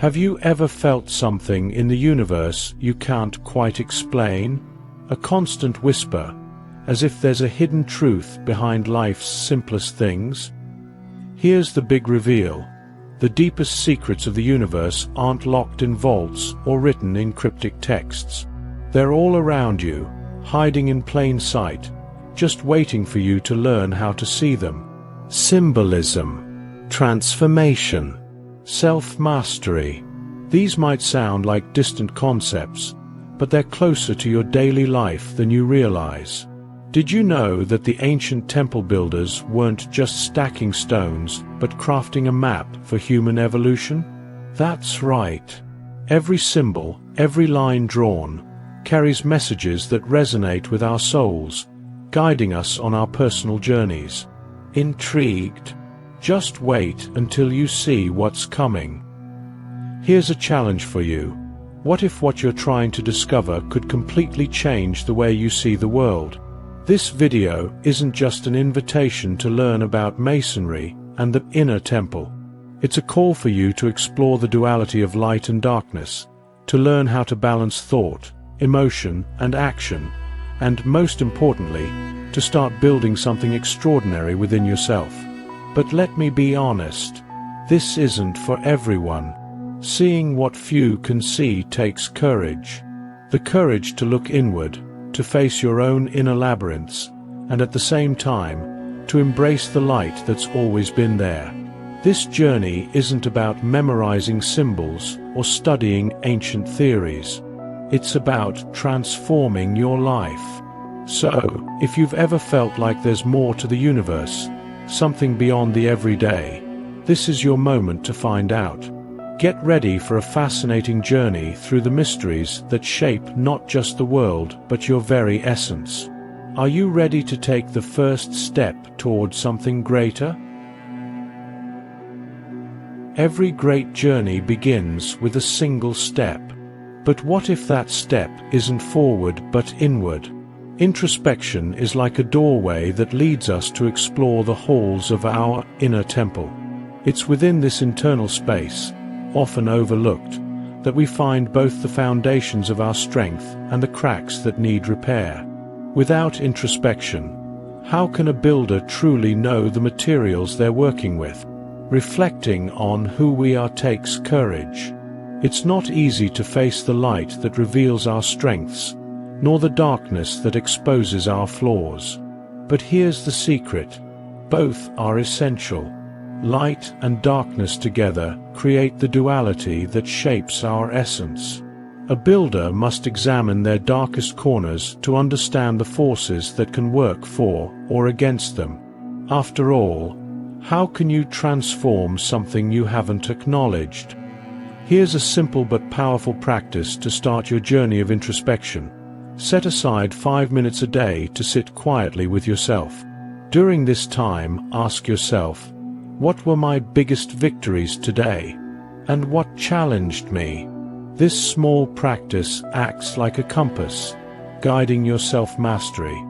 Have you ever felt something in the universe you can't quite explain? A constant whisper, as if there's a hidden truth behind life's simplest things? Here's the big reveal. The deepest secrets of the universe aren't locked in vaults or written in cryptic texts. They're all around you, hiding in plain sight, just waiting for you to learn how to see them. Symbolism, transformation, self-mastery. These might sound like distant concepts, but they're closer to your daily life than you realize. Did you know that the ancient temple builders weren't just stacking stones, but crafting a map for human evolution? That's right. Every symbol, every line drawn, carries messages that resonate with our souls, guiding us on our personal journeys. Intrigued? Just wait until you see what's coming. Here's a challenge for you. What if what you're trying to discover could completely change the way you see the world? This video isn't just an invitation to learn about Masonry and the inner temple. It's a call for you to explore the duality of light and darkness, to learn how to balance thought, emotion, and action, and most importantly, to start building something extraordinary within yourself. But let me be honest, this isn't for everyone. Seeing what few can see takes courage. The courage to look inward, to face your own inner labyrinths, and at the same time, to embrace the light that's always been there. This journey isn't about memorizing symbols or studying ancient theories. It's about transforming your life. So, if you've ever felt like there's more to the universe, something beyond the everyday, this is your moment to find out. Get ready for a fascinating journey through the mysteries that shape not just the world, but your very essence. Are you ready to take the first step toward something greater? Every great journey begins with a single step. But what if that step isn't forward but inward? Introspection is like a doorway that leads us to explore the halls of our inner temple. It's within this internal space, often overlooked, that we find both the foundations of our strength and the cracks that need repair. Without introspection, how can a builder truly know the materials they're working with? Reflecting on who we are takes courage. It's not easy to face the light that reveals our strengths, nor the darkness that exposes our flaws. But here's the secret. Both are essential. Light and darkness together create the duality that shapes our essence. A builder must examine their darkest corners to understand the forces that can work for or against them. After all, how can you transform something you haven't acknowledged? Here's a simple but powerful practice to start your journey of introspection. Set aside 5 minutes a day to sit quietly with yourself. During this time, ask yourself, what were my biggest victories today? And what challenged me? This small practice acts like a compass, guiding your self-mastery.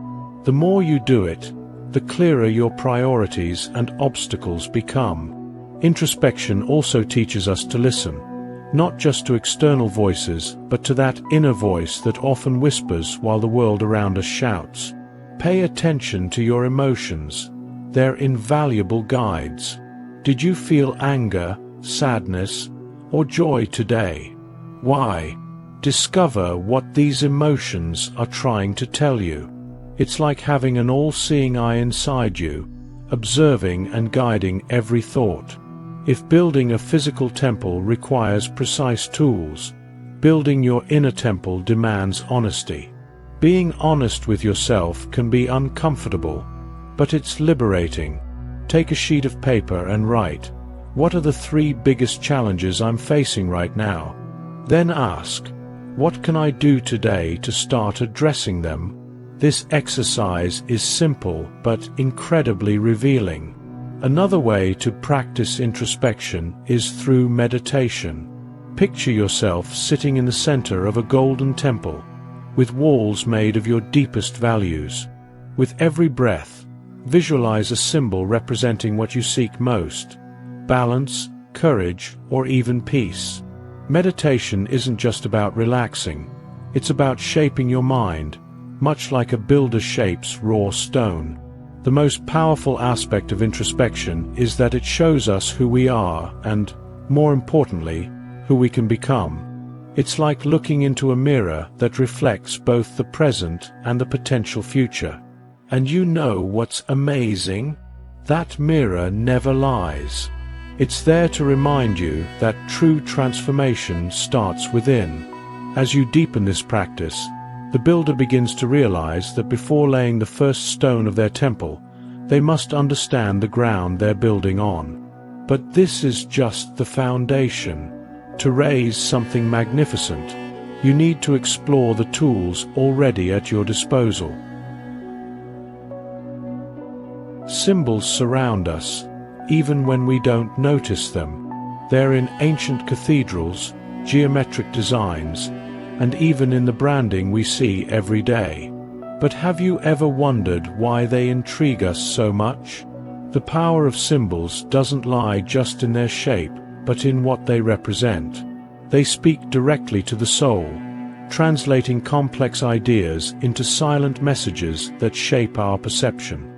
The more you do it, the clearer your priorities and obstacles become. Introspection also teaches us to listen, not just to external voices, but to that inner voice that often whispers while the world around us shouts. Pay attention to your emotions. They're invaluable guides. Did you feel anger, sadness, or joy today? Why? Discover what these emotions are trying to tell you. It's like having an all-seeing eye inside you, observing and guiding every thought. If building a physical temple requires precise tools, building your inner temple demands honesty. Being honest with yourself can be uncomfortable, but it's liberating. Take a sheet of paper and write, what are the 3 biggest challenges I'm facing right now? Then ask, what can I do today to start addressing them? This exercise is simple but incredibly revealing. Another way to practice introspection is through meditation. Picture yourself sitting in the center of a golden temple, with walls made of your deepest values. With every breath, visualize a symbol representing what you seek most: balance, courage, or even peace. Meditation isn't just about relaxing, it's about shaping your mind, much like a builder shapes raw stone. The most powerful aspect of introspection is that it shows us who we are and, more importantly, who we can become. It's like looking into a mirror that reflects both the present and the potential future. And you know what's amazing? That mirror never lies. It's there to remind you that true transformation starts within. As you deepen this practice, the builder begins to realize that before laying the first stone of their temple, they must understand the ground they're building on. But this is just the foundation. To raise something magnificent, you need to explore the tools already at your disposal. Symbols surround us, even when we don't notice them. They're in ancient cathedrals, geometric designs, and even in the branding we see every day. But have you ever wondered why they intrigue us so much? The power of symbols doesn't lie just in their shape, but in what they represent. They speak directly to the soul, translating complex ideas into silent messages that shape our perception.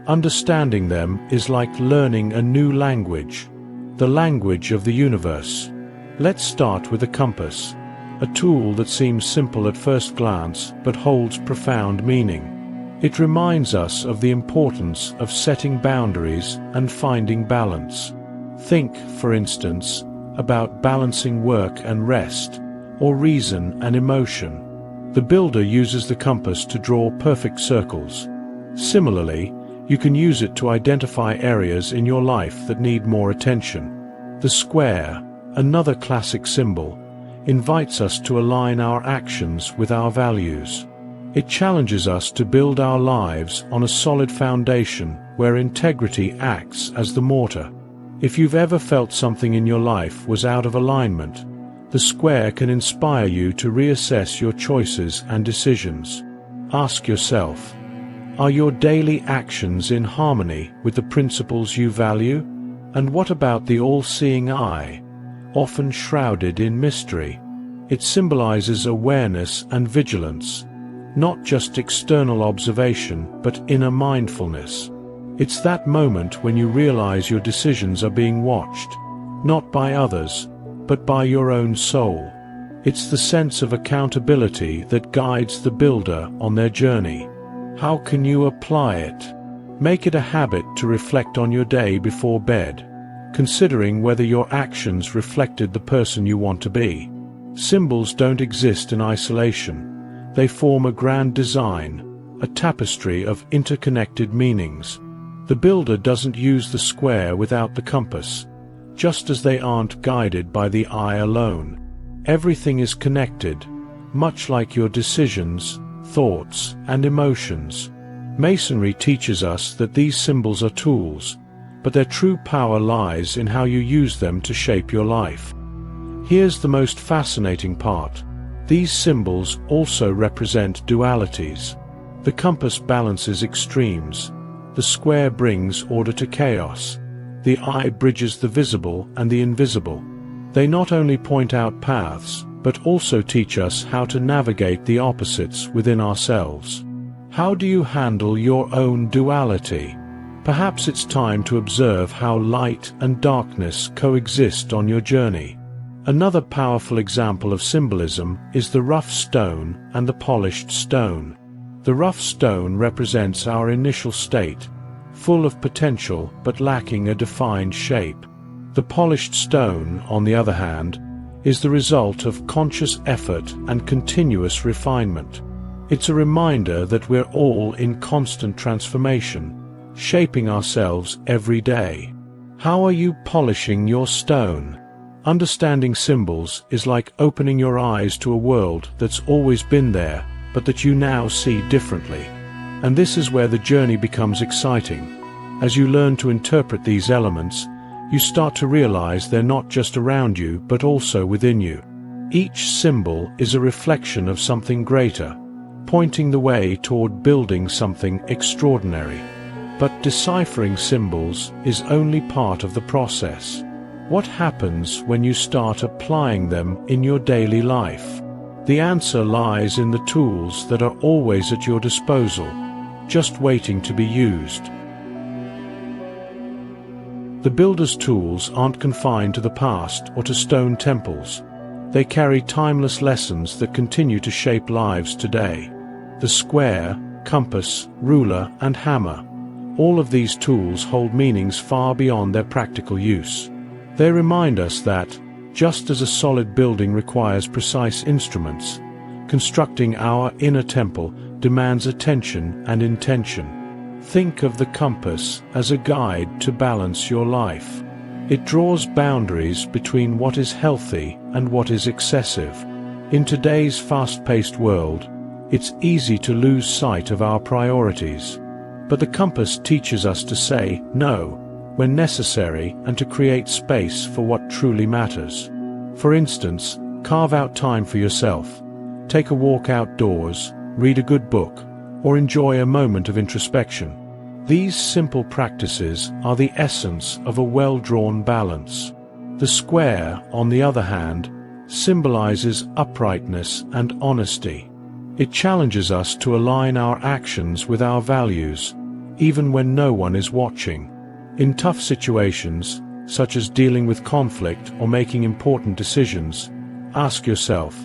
Understanding them is like learning a new language, the language of the universe. Let's start with a compass, a tool that seems simple at first glance but holds profound meaning. It reminds us of the importance of setting boundaries and finding balance. Think, for instance, about balancing work and rest, or reason and emotion. The builder uses the compass to draw perfect circles. Similarly, you can use it to identify areas in your life that need more attention. The square, another classic symbol, invites us to align our actions with our values. It challenges us to build our lives on a solid foundation where integrity acts as the mortar. If you've ever felt something in your life was out of alignment, the square can inspire you to reassess your choices and decisions. Ask yourself, are your daily actions in harmony with the principles you value? And what about the all-seeing eye, often shrouded in mystery? It symbolizes awareness and vigilance, not just external observation but inner mindfulness. It's that moment when you realize your decisions are being watched, not by others, but by your own soul. It's the sense of accountability that guides the builder on their journey. How can you apply it? Make it a habit to reflect on your day before bed, considering whether your actions reflected the person you want to be. Symbols don't exist in isolation. They form a grand design, a tapestry of interconnected meanings. The builder doesn't use the square without the compass, just as they aren't guided by the eye alone. Everything is connected, much like your decisions, thoughts, and emotions. Masonry teaches us that these symbols are tools, but their true power lies in how you use them to shape your life. Here's the most fascinating part. These symbols also represent dualities. The compass balances extremes. The square brings order to chaos. The eye bridges the visible and the invisible. They not only point out paths, but also teach us how to navigate the opposites within ourselves. How do you handle your own duality? Perhaps it's time to observe how light and darkness coexist on your journey. Another powerful example of symbolism is the rough stone and the polished stone. The rough stone represents our initial state, full of potential but lacking a defined shape. The polished stone, on the other hand, is the result of conscious effort and continuous refinement. It's a reminder that we're all in constant transformation, shaping ourselves every day. How are you polishing your stone? Understanding symbols is like opening your eyes to a world that's always been there, but that you now see differently. And this is where the journey becomes exciting. As you learn to interpret these elements, you start to realize they're not just around you, but also within you. Each symbol is a reflection of something greater, pointing the way toward building something extraordinary. But deciphering symbols is only part of the process. What happens when you start applying them in your daily life? The answer lies in the tools that are always at your disposal, just waiting to be used. The builder's tools aren't confined to the past or to stone temples. They carry timeless lessons that continue to shape lives today. The square, compass, ruler, and hammer. All of these tools hold meanings far beyond their practical use. They remind us that, just as a solid building requires precise instruments, constructing our inner temple demands attention and intention. Think of the compass as a guide to balance your life. It draws boundaries between what is healthy and what is excessive. In today's fast-paced world, it's easy to lose sight of our priorities. But the compass teaches us to say no when necessary and to create space for what truly matters. For instance, carve out time for yourself. Take a walk outdoors, read a good book, or enjoy a moment of introspection. These simple practices are the essence of a well-drawn balance. The square, on the other hand, symbolizes uprightness and honesty. It challenges us to align our actions with our values, even when no one is watching. In tough situations, such as dealing with conflict or making important decisions, ask yourself,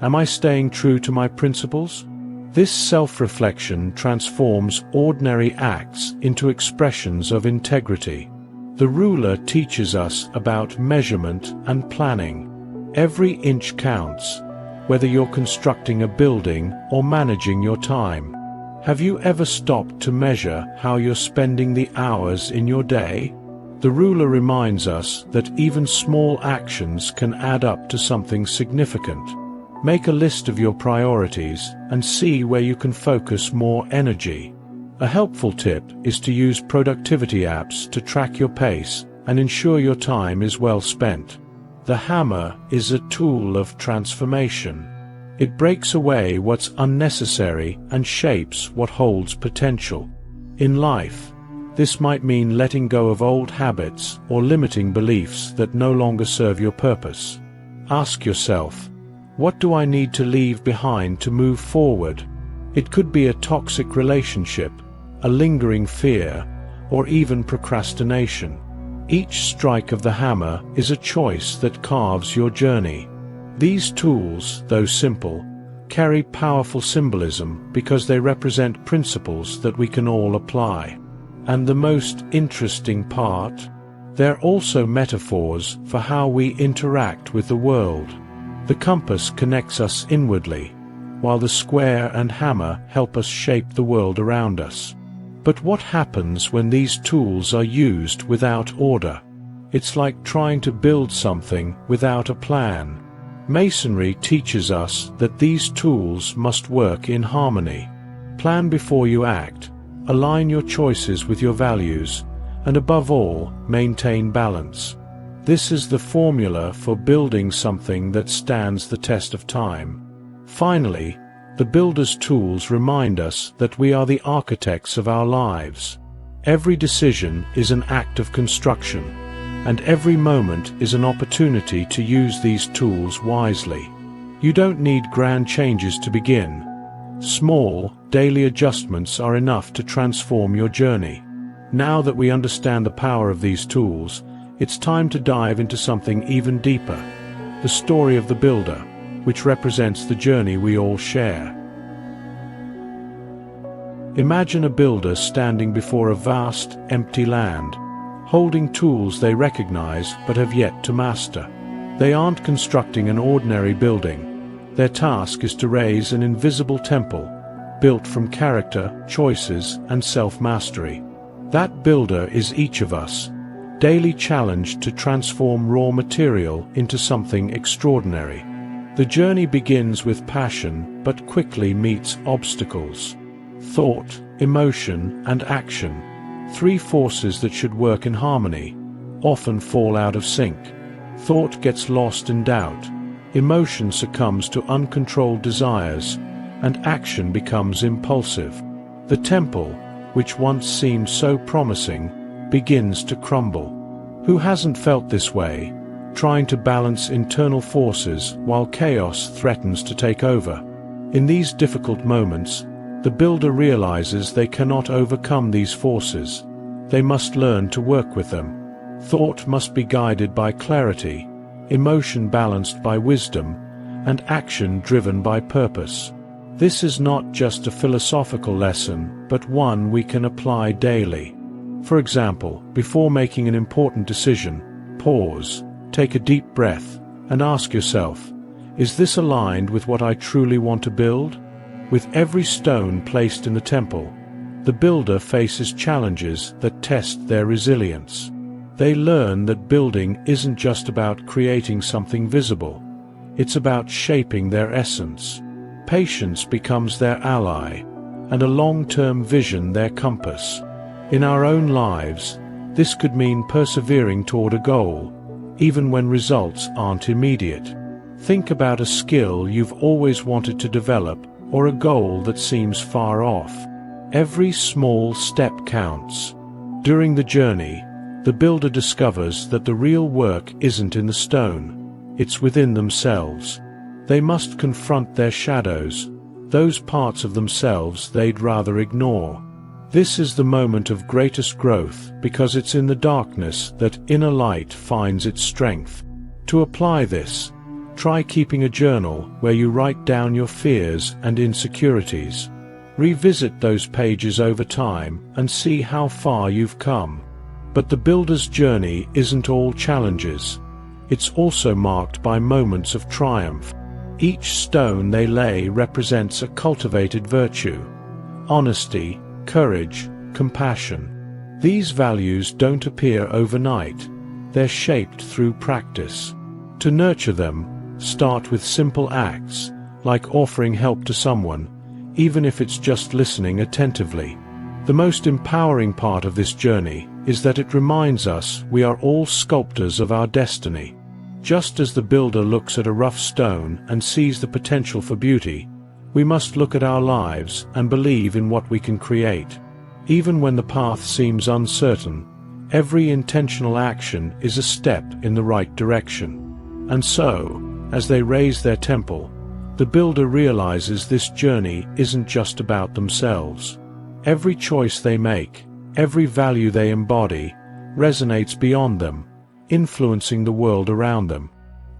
am I staying true to my principles? This self-reflection transforms ordinary acts into expressions of integrity. The ruler teaches us about measurement and planning. Every inch counts, whether you're constructing a building or managing your time. Have you ever stopped to measure how you're spending the hours in your day? The ruler reminds us that even small actions can add up to something significant. Make a list of your priorities and see where you can focus more energy. A helpful tip is to use productivity apps to track your pace and ensure your time is well spent. The hammer is a tool of transformation. It breaks away what's unnecessary and shapes what holds potential. In life, this might mean letting go of old habits or limiting beliefs that no longer serve your purpose. Ask yourself, what do I need to leave behind to move forward? It could be a toxic relationship, a lingering fear, or even procrastination. Each strike of the hammer is a choice that carves your journey. These tools, though simple, carry powerful symbolism because they represent principles that we can all apply. And the most interesting part, they're also metaphors for how we interact with the world. The compass connects us inwardly, while the square and hammer help us shape the world around us. But what happens when these tools are used without order? It's like trying to build something without a plan. Masonry teaches us that these tools must work in harmony. Plan before you act, align your choices with your values, and above all, maintain balance. This is the formula for building something that stands the test of time. Finally, the builder's tools remind us that we are the architects of our lives. Every decision is an act of construction, and every moment is an opportunity to use these tools wisely. You don't need grand changes to begin. Small, daily adjustments are enough to transform your journey. Now that we understand the power of these tools, it's time to dive into something even deeper, the story of the builder, which represents the journey we all share. Imagine a builder standing before a vast, empty land, holding tools they recognize but have yet to master. They aren't constructing an ordinary building. Their task is to raise an invisible temple, built from character, choices, and self-mastery. That builder is each of us, daily challenged to transform raw material into something extraordinary. The journey begins with passion, but quickly meets obstacles. Thought, emotion, and action, three forces that should work in harmony, often fall out of sync. Thought gets lost in doubt, emotion succumbs to uncontrolled desires, and action becomes impulsive. The temple, which once seemed so promising, begins to crumble. Who hasn't felt this way, trying to balance internal forces while chaos threatens to take over? In these difficult moments, the builder realizes they cannot overcome these forces. They must learn to work with them. Thought must be guided by clarity, emotion balanced by wisdom, and action driven by purpose. This is not just a philosophical lesson, but one we can apply daily. For example, before making an important decision, pause, take a deep breath, and ask yourself, is this aligned with what I truly want to build? With every stone placed in the temple, the builder faces challenges that test their resilience. They learn that building isn't just about creating something visible. It's about shaping their essence. Patience becomes their ally, and a long-term vision their compass. In our own lives, this could mean persevering toward a goal, even when results aren't immediate. Think about a skill you've always wanted to develop, or a goal that seems far off. Every small step counts. During the journey, the builder discovers that the real work isn't in the stone, it's within themselves. They must confront their shadows, those parts of themselves they'd rather ignore. This is the moment of greatest growth because it's in the darkness that inner light finds its strength. To apply this, try keeping a journal where you write down your fears and insecurities. Revisit those pages over time and see how far you've come. But the builder's journey isn't all challenges. It's also marked by moments of triumph. Each stone they lay represents a cultivated virtue: honesty, courage, compassion. These values don't appear overnight. They're shaped through practice. To nurture them, start with simple acts, like offering help to someone, even if it's just listening attentively. The most empowering part of this journey is that it reminds us we are all sculptors of our destiny. Just as the builder looks at a rough stone and sees the potential for beauty, we must look at our lives and believe in what we can create. Even when the path seems uncertain, every intentional action is a step in the right direction. And so, as they raise their temple, the builder realizes this journey isn't just about themselves. Every choice they make, every value they embody, resonates beyond them, influencing the world around them.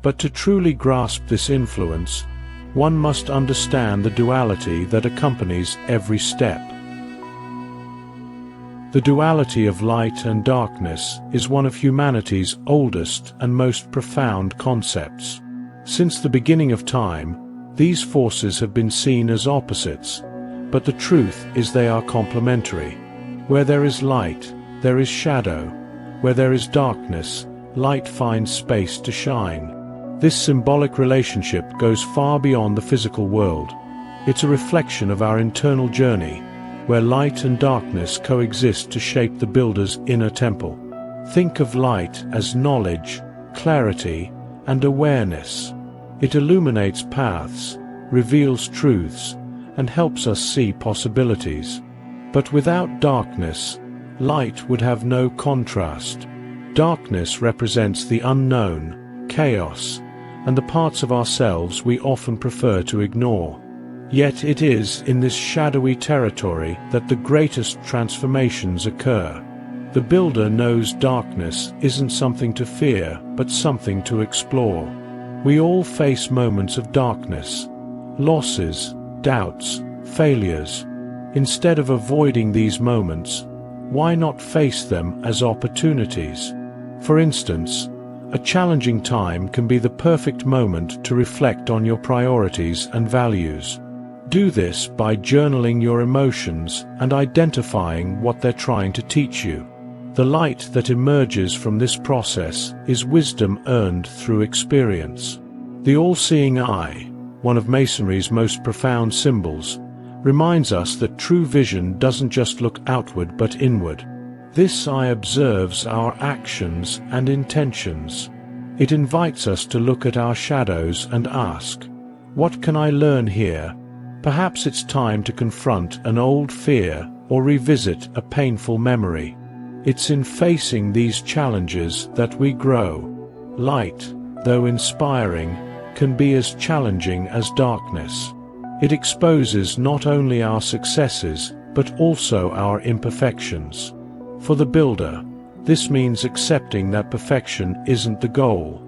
But to truly grasp this influence, one must understand the duality that accompanies every step. The duality of light and darkness is one of humanity's oldest and most profound concepts. Since the beginning of time, these forces have been seen as opposites, but the truth is they are complementary. Where there is light, there is shadow. Where there is darkness, light finds space to shine. This symbolic relationship goes far beyond the physical world. It's a reflection of our internal journey, where light and darkness coexist to shape the builder's inner temple. Think of light as knowledge, clarity, and awareness. It illuminates paths, reveals truths, and helps us see possibilities. But without darkness, light would have no contrast. Darkness represents the unknown, chaos, and the parts of ourselves we often prefer to ignore. Yet it is in this shadowy territory that the greatest transformations occur. The builder knows darkness isn't something to fear, but something to explore. We all face moments of darkness, losses, doubts, failures. Instead of avoiding these moments, why not face them as opportunities? For instance, a challenging time can be the perfect moment to reflect on your priorities and values. Do this by journaling your emotions and identifying what they're trying to teach you. The light that emerges from this process is wisdom earned through experience. The all-seeing eye, one of Masonry's most profound symbols, reminds us that true vision doesn't just look outward but inward. This eye observes our actions and intentions. It invites us to look at our shadows and ask, what can I learn here? Perhaps it's time to confront an old fear or revisit a painful memory. It's in facing these challenges that we grow. Light, though inspiring, can be as challenging as darkness. It exposes not only our successes, but also our imperfections. For the builder, this means accepting that perfection isn't the goal.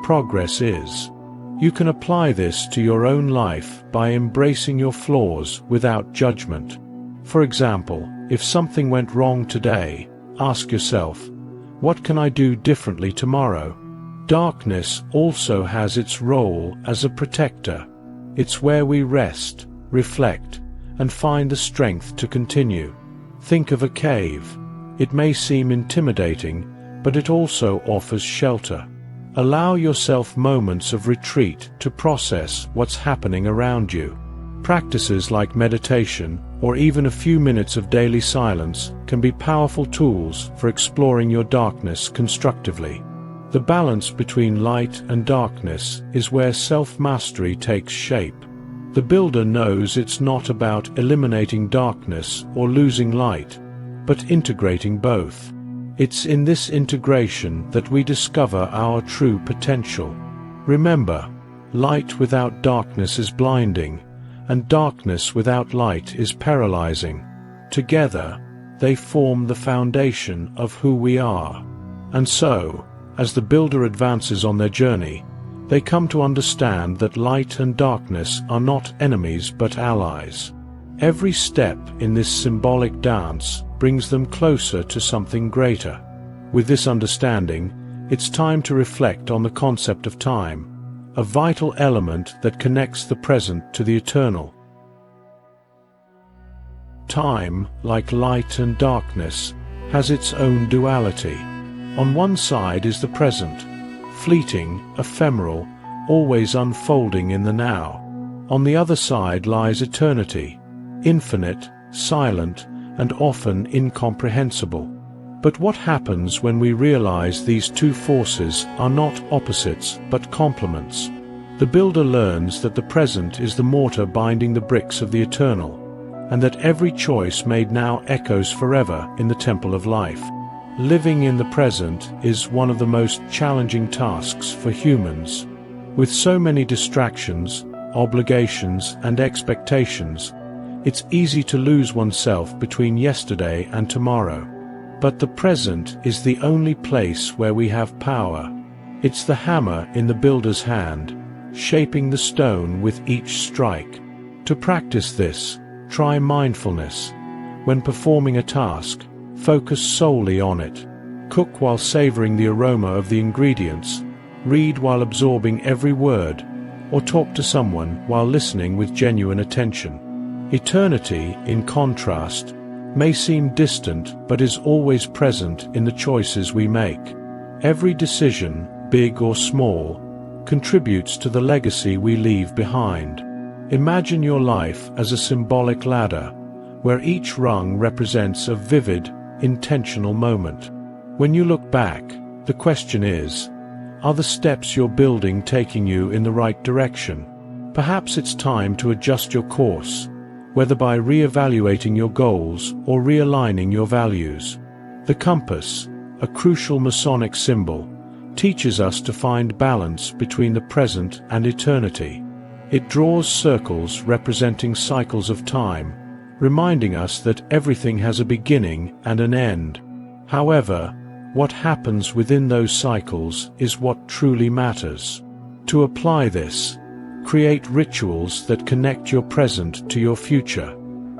Progress is. You can apply this to your own life by embracing your flaws without judgment. For example, if something went wrong today, ask yourself, what can I do differently tomorrow? Darkness also has its role as a protector. It's where we rest, reflect, and find the strength to continue. Think of a cave. It may seem intimidating, but it also offers shelter. Allow yourself moments of retreat to process what's happening around you. Practices like meditation, or even a few minutes of daily silence, can be powerful tools for exploring your darkness constructively. The balance between light and darkness is where self-mastery takes shape. The builder knows it's not about eliminating darkness or losing light, but integrating both. It's in this integration that we discover our true potential. Remember, light without darkness is blinding, and darkness without light is paralyzing. Together, they form the foundation of who we are. And so, as the builder advances on their journey, they come to understand that light and darkness are not enemies but allies. Every step in this symbolic dance brings them closer to something greater. With this understanding, it's time to reflect on the concept of time, a vital element that connects the present to the eternal. Time, like light and darkness, has its own duality. On one side is the present, fleeting, ephemeral, always unfolding in the now. On the other side lies eternity, infinite, silent, and often incomprehensible. But what happens when we realize these two forces are not opposites but complements? The builder learns that the present is the mortar binding the bricks of the eternal, and that every choice made now echoes forever in the temple of life. Living in the present is one of the most challenging tasks for humans. With so many distractions, obligations, and expectations, it's easy to lose oneself between yesterday and tomorrow. But the present is the only place where we have power. It's the hammer in the builder's hand, shaping the stone with each strike. To practice this, try mindfulness. When performing a task, focus solely on it. Cook while savoring the aroma of the ingredients, read while absorbing every word, or talk to someone while listening with genuine attention. Eternity, in contrast, may seem distant but is always present in the choices we make. Every decision, big or small, contributes to the legacy we leave behind. Imagine your life as a symbolic ladder, where each rung represents a vivid, intentional moment. When you look back, the question is, are the steps you're building taking you in the right direction? Perhaps it's time to adjust your course, whether by re-evaluating your goals or realigning your values. The compass, a crucial Masonic symbol, teaches us to find balance between the present and eternity. It draws circles representing cycles of time, reminding us that everything has a beginning and an end. However, what happens within those cycles is what truly matters. To apply this, create rituals that connect your present to your future.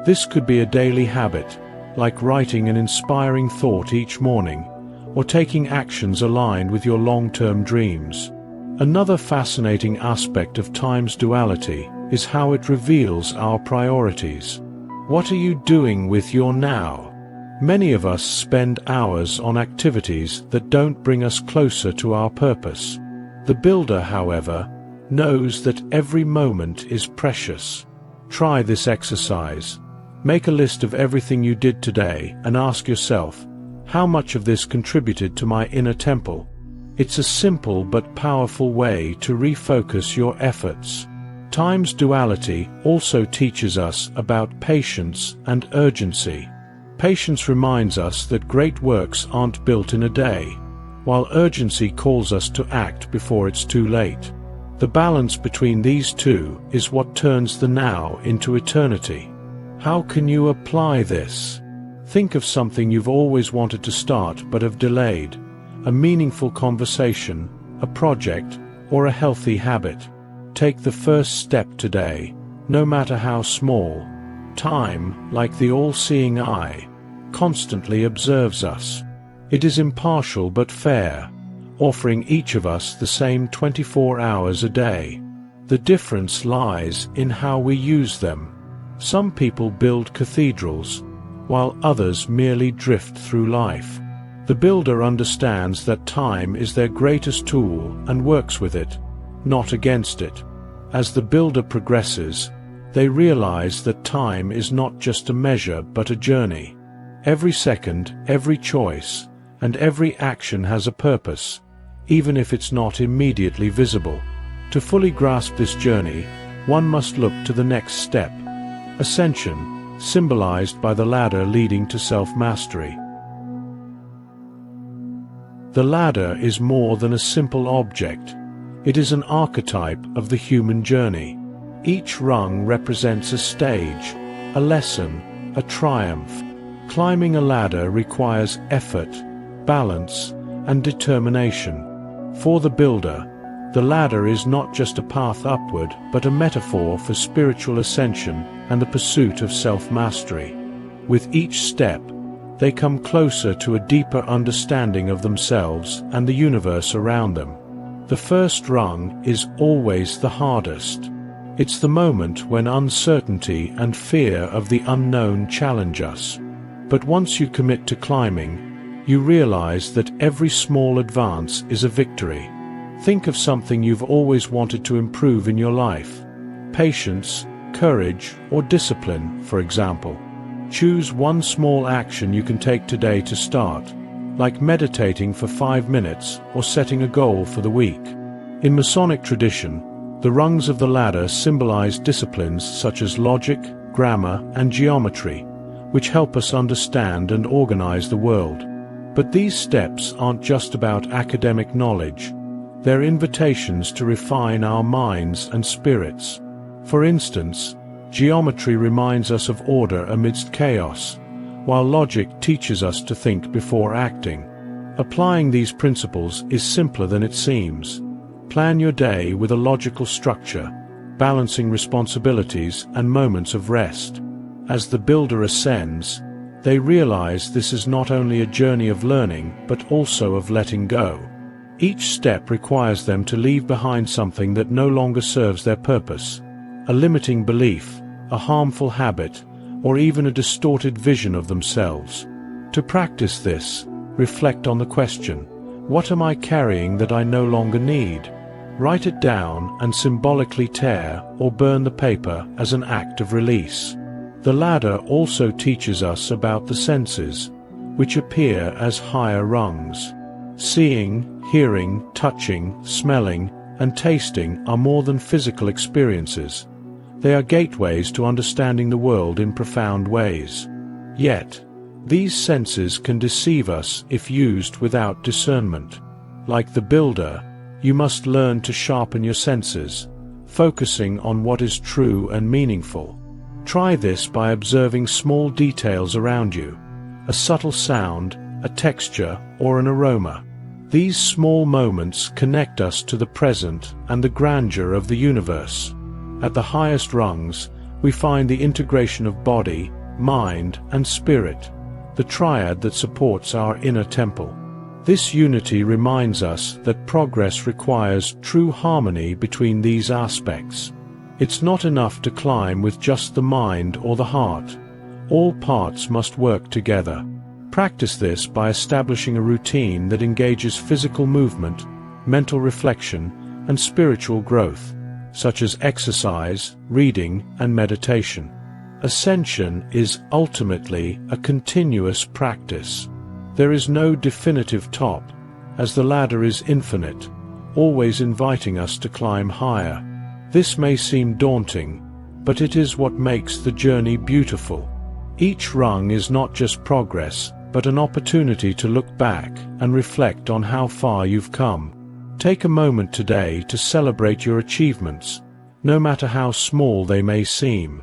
This could be a daily habit, like writing an inspiring thought each morning, or taking actions aligned with your long-term dreams. Another fascinating aspect of time's duality is how it reveals our priorities. What are you doing with your now? Many of us spend hours on activities that don't bring us closer to our purpose. The builder, however, knows that every moment is precious. Try this exercise. Make a list of everything you did today and ask yourself, how much of this contributed to my inner temple? It's a simple but powerful way to refocus your efforts. Time's duality also teaches us about patience and urgency. Patience reminds us that great works aren't built in a day, while urgency calls us to act before it's too late. The balance between these two is what turns the now into eternity. How can you apply this? Think of something you've always wanted to start but have delayed. A meaningful conversation, a project, or a healthy habit. Take the first step today, no matter how small. Time, like the all-seeing eye, constantly observes us. It is impartial but fair, offering each of us the same 24 hours a day. The difference lies in how we use them. Some people build cathedrals, while others merely drift through life. The builder understands that time is their greatest tool and works with it, not against it. As the builder progresses, they realize that time is not just a measure but a journey. Every second, every choice, and every action has a purpose, even if it's not immediately visible. To fully grasp this journey, one must look to the next step. Ascension, symbolized by the ladder leading to self-mastery. The ladder is more than a simple object. It is an archetype of the human journey. Each rung represents a stage, a lesson, a triumph. Climbing a ladder requires effort, balance, and determination. For the builder, the ladder is not just a path upward, but a metaphor for spiritual ascension and the pursuit of self-mastery. With each step, they come closer to a deeper understanding of themselves and the universe around them. The first rung is always the hardest. It's the moment when uncertainty and fear of the unknown challenge us. But once you commit to climbing, you realize that every small advance is a victory. Think of something you've always wanted to improve in your life. Patience, courage, or discipline, for example. Choose one small action you can take today to start, like meditating for 5 minutes or setting a goal for the week. In Masonic tradition, the rungs of the ladder symbolize disciplines such as logic, grammar, and geometry, which help us understand and organize the world. But these steps aren't just about academic knowledge. They're invitations to refine our minds and spirits. For instance, geometry reminds us of order amidst chaos, while logic teaches us to think before acting. Applying these principles is simpler than it seems. Plan your day with a logical structure, balancing responsibilities and moments of rest. As the builder ascends, they realize this is not only a journey of learning, but also of letting go. Each step requires them to leave behind something that no longer serves their purpose. A limiting belief, a harmful habit, or even a distorted vision of themselves. To practice this, reflect on the question, what am I carrying that I no longer need? Write it down and symbolically tear or burn the paper as an act of release. The ladder also teaches us about the senses, which appear as higher rungs. Seeing, hearing, touching, smelling, and tasting are more than physical experiences. They are gateways to understanding the world in profound ways. Yet, these senses can deceive us if used without discernment. Like the builder, you must learn to sharpen your senses, focusing on what is true and meaningful. Try this by observing small details around you, a subtle sound, a texture, or an aroma. These small moments connect us to the present and the grandeur of the universe. At the highest rungs, we find the integration of body, mind, and spirit, the triad that supports our inner temple. This unity reminds us that progress requires true harmony between these aspects. It's not enough to climb with just the mind or the heart. All parts must work together. Practice this by establishing a routine that engages physical movement, mental reflection, and spiritual growth, such as exercise, reading, and meditation. Ascension is ultimately a continuous practice. There is no definitive top, as the ladder is infinite, always inviting us to climb higher. This may seem daunting, but it is what makes the journey beautiful. Each rung is not just progress, but an opportunity to look back and reflect on how far you've come. Take a moment today to celebrate your achievements, no matter how small they may seem.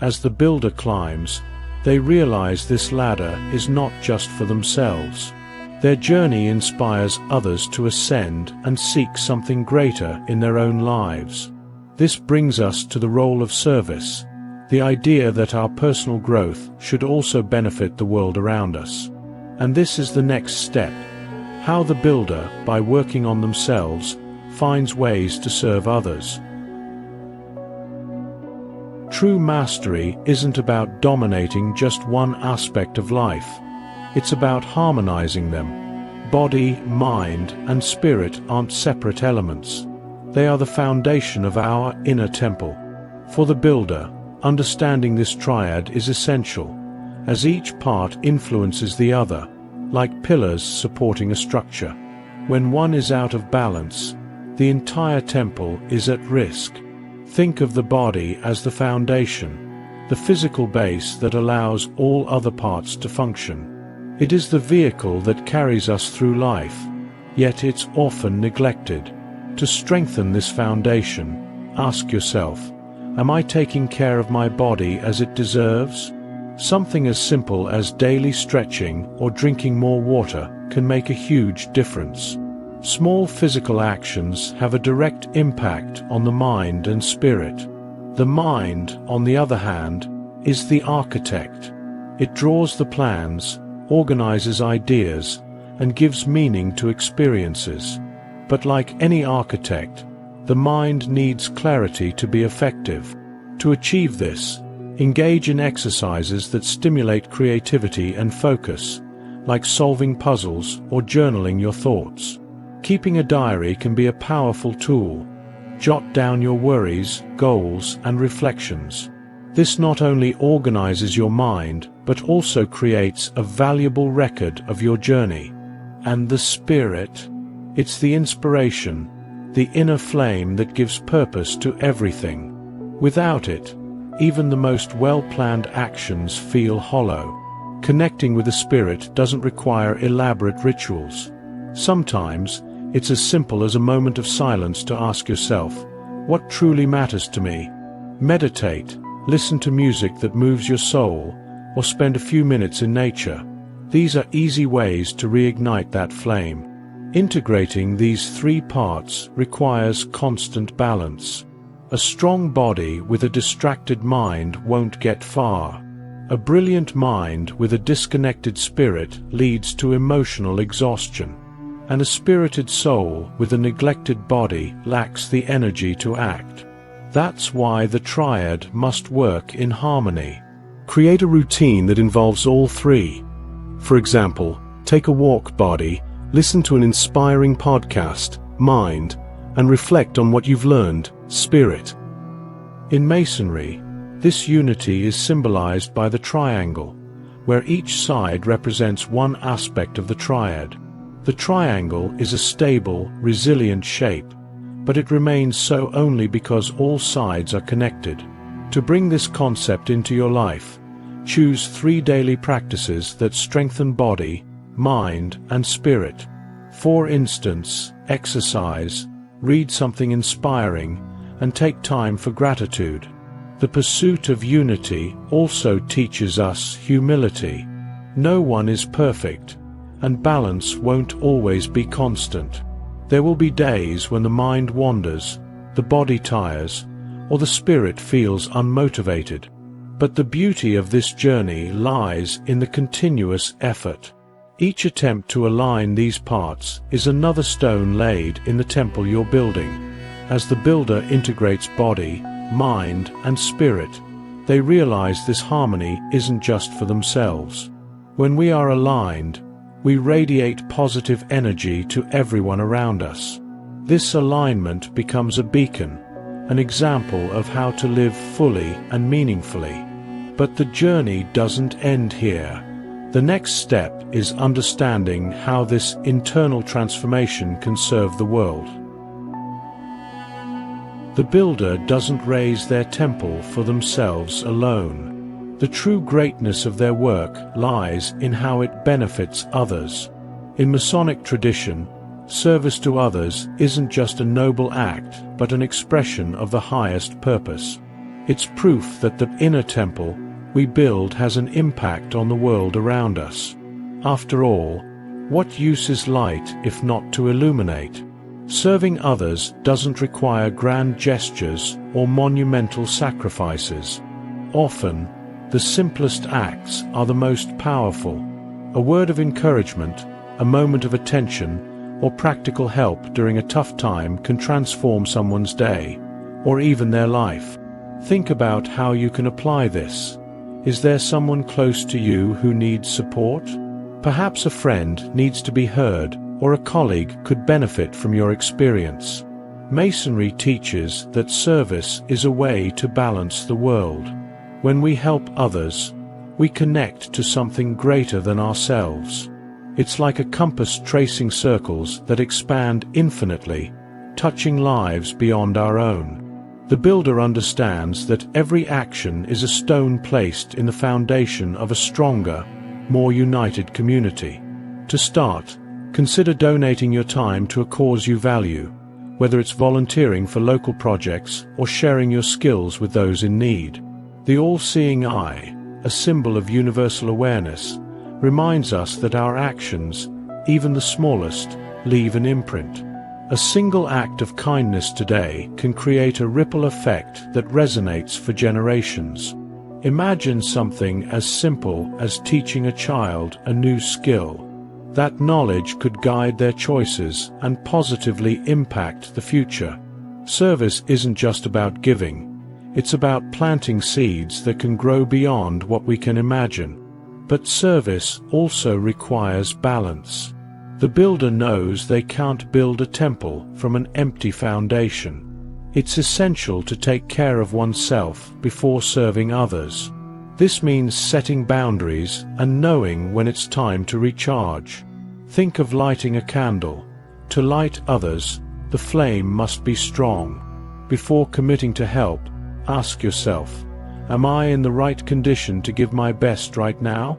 As the builder climbs, they realize this ladder is not just for themselves. Their journey inspires others to ascend and seek something greater in their own lives. This brings us to the role of service, the idea that our personal growth should also benefit the world around us. And this is the next step: how the builder, by working on themselves, finds ways to serve others. True mastery isn't about dominating just one aspect of life. It's about harmonizing them. Body, mind, and spirit aren't separate elements. They are the foundation of our inner temple. For the builder, understanding this triad is essential, as each part influences the other, like pillars supporting a structure. When one is out of balance, the entire temple is at risk. Think of the body as the foundation, the physical base that allows all other parts to function. It is the vehicle that carries us through life, yet it's often neglected. To strengthen this foundation, ask yourself, am I taking care of my body as it deserves? Something as simple as daily stretching or drinking more water can make a huge difference. Small physical actions have a direct impact on the mind and spirit. The mind, on the other hand, is the architect. It draws the plans, organizes ideas, and gives meaning to experiences. But like any architect, the mind needs clarity to be effective. To achieve this, engage in exercises that stimulate creativity and focus, like solving puzzles or journaling your thoughts. Keeping a diary can be a powerful tool. Jot down your worries, goals, and reflections. This not only organizes your mind, but also creates a valuable record of your journey. And the spirit? It's the inspiration, the inner flame that gives purpose to everything. Without it, even the most well-planned actions feel hollow. Connecting with the spirit doesn't require elaborate rituals. Sometimes, it's as simple as a moment of silence to ask yourself, what truly matters to me? Meditate, listen to music that moves your soul, or spend a few minutes in nature. These are easy ways to reignite that flame. Integrating these three parts requires constant balance. A strong body with a distracted mind won't get far. A brilliant mind with a disconnected spirit leads to emotional exhaustion. And a spirited soul with a neglected body lacks the energy to act. That's why the triad must work in harmony. Create a routine that involves all three. For example, take a walk, body, listen to an inspiring podcast, mind, and reflect on what you've learned, spirit. In Masonry, this unity is symbolized by the triangle, where each side represents one aspect of the triad. The triangle is a stable, resilient shape, but it remains so only because all sides are connected. To bring this concept into your life, choose 3 daily practices that strengthen body, mind, and spirit. For instance, exercise, read something inspiring, and take time for gratitude. The pursuit of unity also teaches us humility. No one is perfect, and balance won't always be constant. There will be days when the mind wanders, the body tires, or the spirit feels unmotivated. But the beauty of this journey lies in the continuous effort. Each attempt to align these parts is another stone laid in the temple you're building. As the builder integrates body, mind, and spirit, they realize this harmony isn't just for themselves. When we are aligned, we radiate positive energy to everyone around us. This alignment becomes a beacon, an example of how to live fully and meaningfully. But the journey doesn't end here. The next step is understanding how this internal transformation can serve the world. The builder doesn't raise their temple for themselves alone. The true greatness of their work lies in how it benefits others. In Masonic tradition, service to others isn't just a noble act, but an expression of the highest purpose. It's proof that the inner temple we build has an impact on the world around us. After all, what use is light if not to illuminate? Serving others doesn't require grand gestures or monumental sacrifices. Often, the simplest acts are the most powerful. A word of encouragement, a moment of attention, or practical help during a tough time can transform someone's day, or even their life. Think about how you can apply this. Is there someone close to you who needs support? Perhaps a friend needs to be heard, or a colleague could benefit from your experience. Masonry teaches that service is a way to balance the world. When we help others, we connect to something greater than ourselves. It's like a compass tracing circles that expand infinitely, touching lives beyond our own. The builder understands that every action is a stone placed in the foundation of a stronger, more united community. To start, consider donating your time to a cause you value, whether it's volunteering for local projects or sharing your skills with those in need. The all-seeing eye, a symbol of universal awareness, reminds us that our actions, even the smallest, leave an imprint. A single act of kindness today can create a ripple effect that resonates for generations. Imagine something as simple as teaching a child a new skill. That knowledge could guide their choices and positively impact the future. Service isn't just about giving. It's about planting seeds that can grow beyond what we can imagine. But service also requires balance. The builder knows they can't build a temple from an empty foundation. It's essential to take care of oneself before serving others. This means setting boundaries and knowing when it's time to recharge. Think of lighting a candle. To light others, the flame must be strong. Before committing to help, ask yourself, am I in the right condition to give my best right now?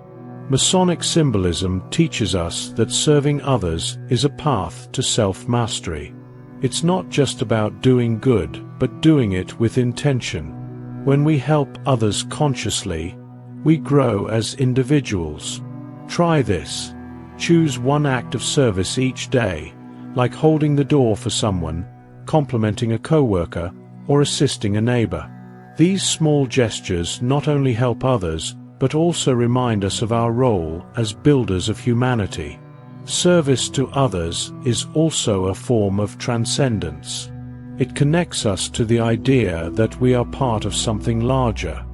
Masonic symbolism teaches us that serving others is a path to self-mastery. It's not just about doing good, but doing it with intention. When we help others consciously, we grow as individuals. Try this. Choose one act of service each day, like holding the door for someone, complimenting a coworker, or assisting a neighbor. These small gestures not only help others, but also remind us of our role as builders of humanity. Service to others is also a form of transcendence. It connects us to the idea that we are part of something larger.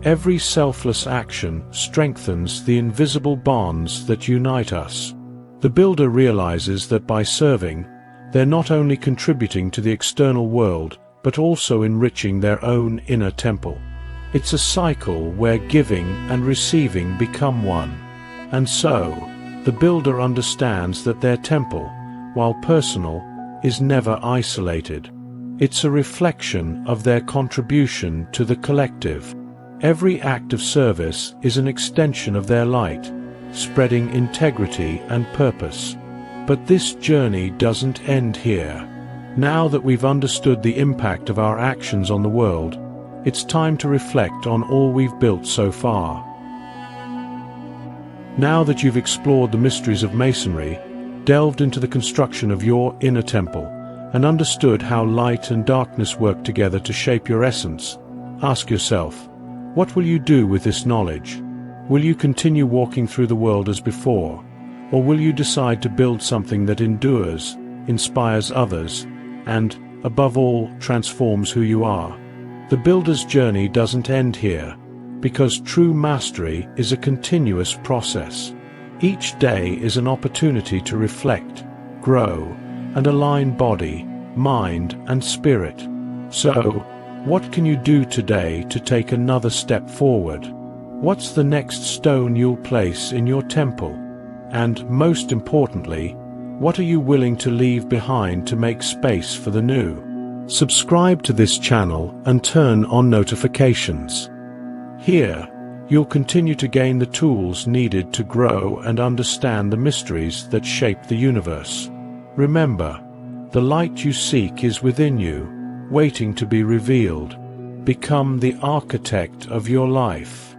Every selfless action strengthens the invisible bonds that unite us. The builder realizes that by serving, they're not only contributing to the external world, but also enriching their own inner temple. It's a cycle where giving and receiving become one. And so, the builder understands that their temple, while personal, is never isolated. It's a reflection of their contribution to the collective. Every act of service is an extension of their light, spreading integrity and purpose. But this journey doesn't end here. Now that we've understood the impact of our actions on the world, it's time to reflect on all we've built so far. Now that you've explored the mysteries of Masonry, delved into the construction of your inner temple, and understood how light and darkness work together to shape your essence, ask yourself, what will you do with this knowledge? Will you continue walking through the world as before, or will you decide to build something that endures, inspires others, and, above all, transforms who you are? The builder's journey doesn't end here, because true mastery is a continuous process. Each day is an opportunity to reflect, grow, and align body, mind, and spirit. So, what can you do today to take another step forward? What's the next stone you'll place in your temple? And, most importantly, what are you willing to leave behind to make space for the new? Subscribe to this channel and turn on notifications. Here, you'll continue to gain the tools needed to grow and understand the mysteries that shape the universe. Remember, the light you seek is within you, waiting to be revealed. Become the architect of your life.